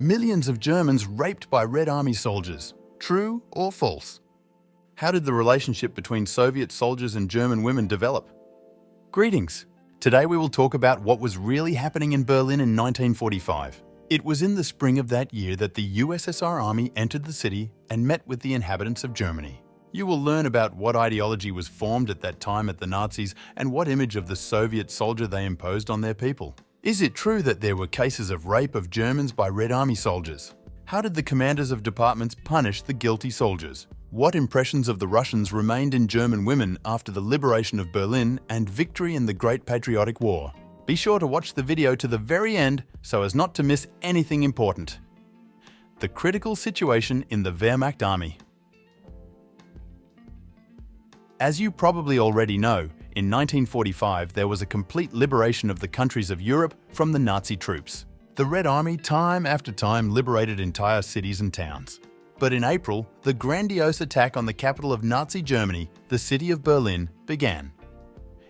Millions of Germans raped by Red Army soldiers. True or false? How did the relationship between Soviet soldiers and German women develop? Greetings! Today we will talk about what was really happening in Berlin in 1945. It was in the spring of that year that the USSR Army entered the city and met with the inhabitants of Germany. You will learn about what ideology was formed at that time at the Nazis and what image of the Soviet soldier they imposed on their people. Is it true that there were cases of rape of Germans by Red Army soldiers? How did the commanders of departments punish the guilty soldiers? What impressions of the Russians remained in German women after the liberation of Berlin and victory in the Great Patriotic War? Be sure to watch the video to the very end so as not to miss anything important. The critical situation in the Wehrmacht army. As you probably already know, in 1945 there was a complete liberation of the countries of Europe from the Nazi troops. The Red Army time after time liberated entire cities and towns. But in April, the grandiose attack on the capital of Nazi Germany, the city of Berlin, began.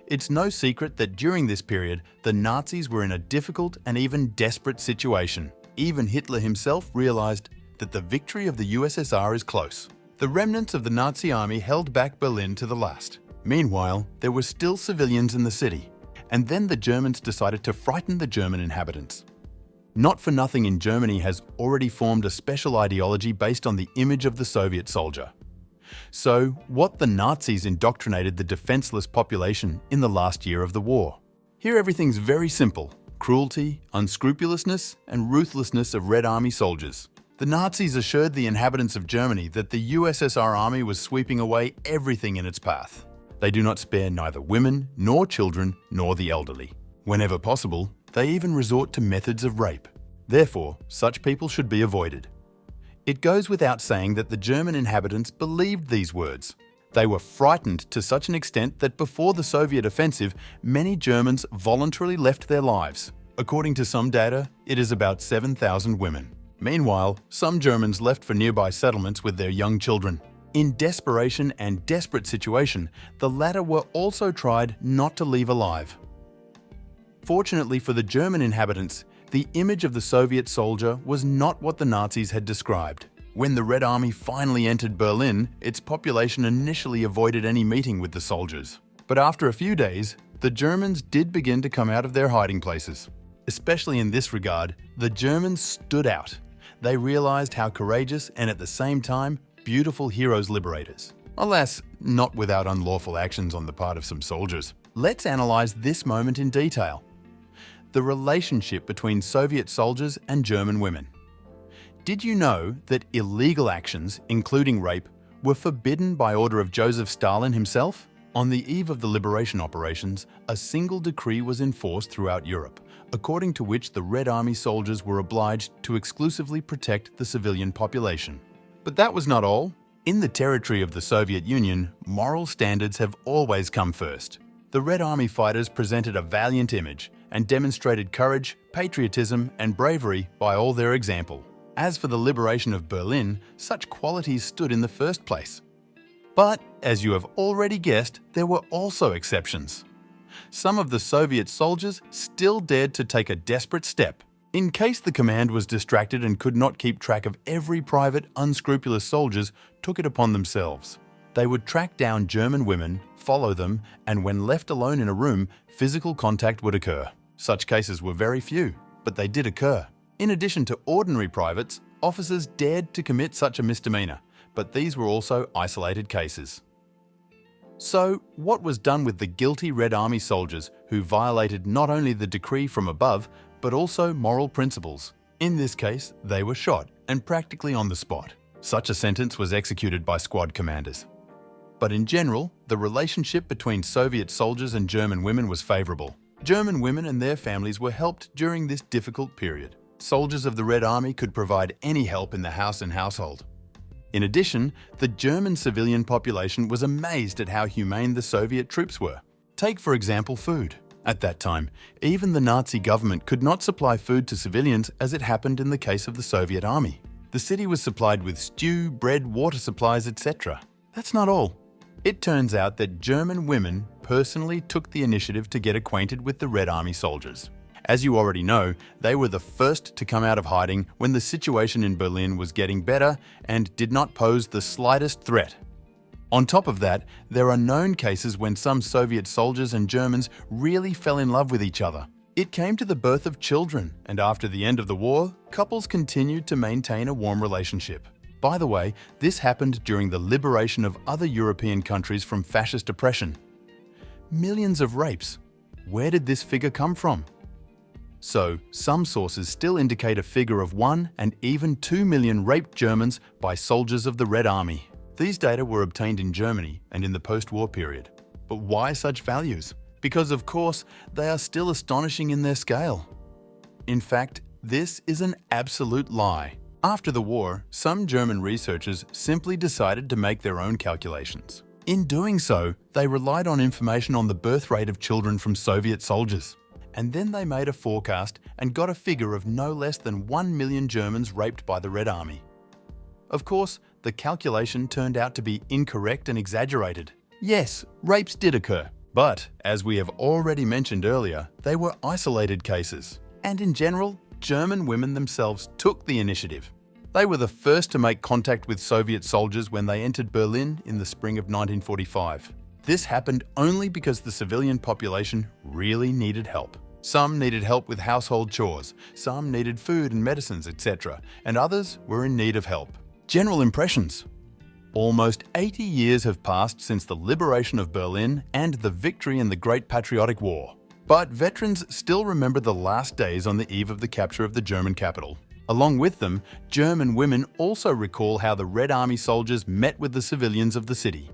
It's no secret that during this period, the Nazis were in a difficult and even desperate situation. Even Hitler himself realized that the victory of the USSR is close. The remnants of the Nazi army held back Berlin to the last. Meanwhile, there were still civilians in the city, and then the Germans decided to frighten the German inhabitants. Not for nothing in Germany has already formed a special ideology based on the image of the Soviet soldier. So, what the Nazis indoctrinated the defenseless population in the last year of the war? Here everything's very simple: cruelty, unscrupulousness, and ruthlessness of Red Army soldiers. The Nazis assured the inhabitants of Germany that the USSR army was sweeping away everything in its path. They do not spare neither women, nor children, nor the elderly. Whenever possible, they even resort to methods of rape. Therefore, such people should be avoided. It goes without saying that the German inhabitants believed these words. They were frightened to such an extent that before the Soviet offensive, many Germans voluntarily left their lives. According to some data, it is about 7,000 women. Meanwhile, some Germans left for nearby settlements with their young children. In desperation and desperate situation, the latter were also tried not to leave alive. Fortunately for the German inhabitants, the image of the Soviet soldier was not what the Nazis had described. When the Red Army finally entered Berlin, its population initially avoided any meeting with the soldiers. But after a few days, the Germans did begin to come out of their hiding places. Especially in this regard, the Germans stood out. They realized how courageous and at the same time, beautiful heroes liberators. Alas, not without unlawful actions on the part of some soldiers. Let's analyze this moment in detail. The relationship between Soviet soldiers and German women. Did you know that illegal actions, including rape, were forbidden by order of Joseph Stalin himself? On the eve of the liberation operations, a single decree was enforced throughout Europe, according to which the Red Army soldiers were obliged to exclusively protect the civilian population. But that was not all. In the territory of the Soviet Union, moral standards have always come first. The Red Army fighters presented a valiant image and demonstrated courage, patriotism, and bravery by all their example. As for the liberation of Berlin, such qualities stood in the first place. But, as you have already guessed, there were also exceptions. Some of the Soviet soldiers still dared to take a desperate step. In case the command was distracted and could not keep track of every private, unscrupulous soldiers took it upon themselves. They would track down German women, follow them, and when left alone in a room, physical contact would occur. Such cases were very few, but they did occur. In addition to ordinary privates, officers dared to commit such a misdemeanor, but these were also isolated cases. So, what was done with the guilty Red Army soldiers who violated not only the decree from above, but also moral principles? In this case, they were shot, and practically on the spot. Such a sentence was executed by squad commanders. But in general, the relationship between Soviet soldiers and German women was favorable. German women and their families were helped during this difficult period. Soldiers of the Red Army could provide any help in the house and household. In addition, the German civilian population was amazed at how humane the Soviet troops were. Take, for example, food. At that time, even the Nazi government could not supply food to civilians as it happened in the case of the Soviet army. The city was supplied with stew, bread, water supplies, etc. That's not all. It turns out that German women personally took the initiative to get acquainted with the Red Army soldiers. As you already know, they were the first to come out of hiding when the situation in Berlin was getting better and did not pose the slightest threat. On top of that, there are known cases when some Soviet soldiers and Germans really fell in love with each other. It came to the birth of children, and after the end of the war, couples continued to maintain a warm relationship. By the way, this happened during the liberation of other European countries from fascist oppression. Millions of rapes. Where did this figure come from? So, some sources still indicate a figure of 1 and even 2 million raped Germans by soldiers of the Red Army. These data were obtained in Germany and in the post-war period. But why such values? Because, of course, they are still astonishing in their scale. In fact, this is an absolute lie. After the war, some German researchers simply decided to make their own calculations. In doing so, they relied on information on the birth rate of children from Soviet soldiers. And then they made a forecast and got a figure of no less than 1 million Germans raped by the Red Army. Of course, the calculation turned out to be incorrect and exaggerated. Yes, rapes did occur. But, as we have already mentioned earlier, they were isolated cases. And in general, German women themselves took the initiative. They were the first to make contact with Soviet soldiers when they entered Berlin in the spring of 1945. This happened only because the civilian population really needed help. Some needed help with household chores, some needed food and medicines, etc., and others were in need of help. General impressions. Almost 80 years have passed since the liberation of Berlin and the victory in the Great Patriotic War. But veterans still remember the last days on the eve of the capture of the German capital. Along with them, German women also recall how the Red Army soldiers met with the civilians of the city.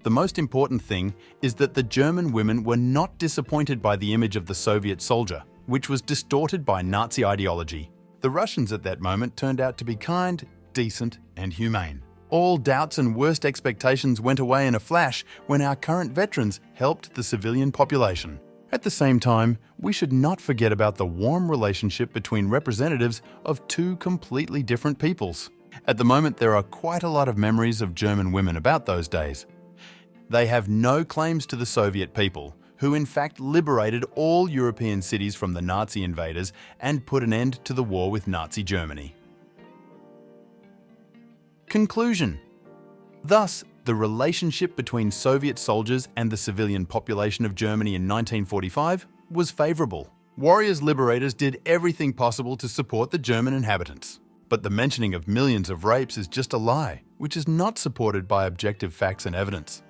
The most important thing is that the German women were not disappointed by the image of the Soviet soldier, which was distorted by Nazi ideology. The Russians at that moment turned out to be kind, decent, and humane. All doubts and worst expectations went away in a flash when our current veterans helped the civilian population. At the same time, we should not forget about the warm relationship between representatives of two completely different peoples. At the moment, there are quite a lot of memories of German women about those days. They have no claims to the Soviet people, who in fact liberated all European cities from the Nazi invaders and put an end to the war with Nazi Germany. Conclusion. Thus, the relationship between Soviet soldiers and the civilian population of Germany in 1945 was favourable. Warriors liberators did everything possible to support the German inhabitants. But the mentioning of millions of rapes is just a lie, which is not supported by objective facts and evidence.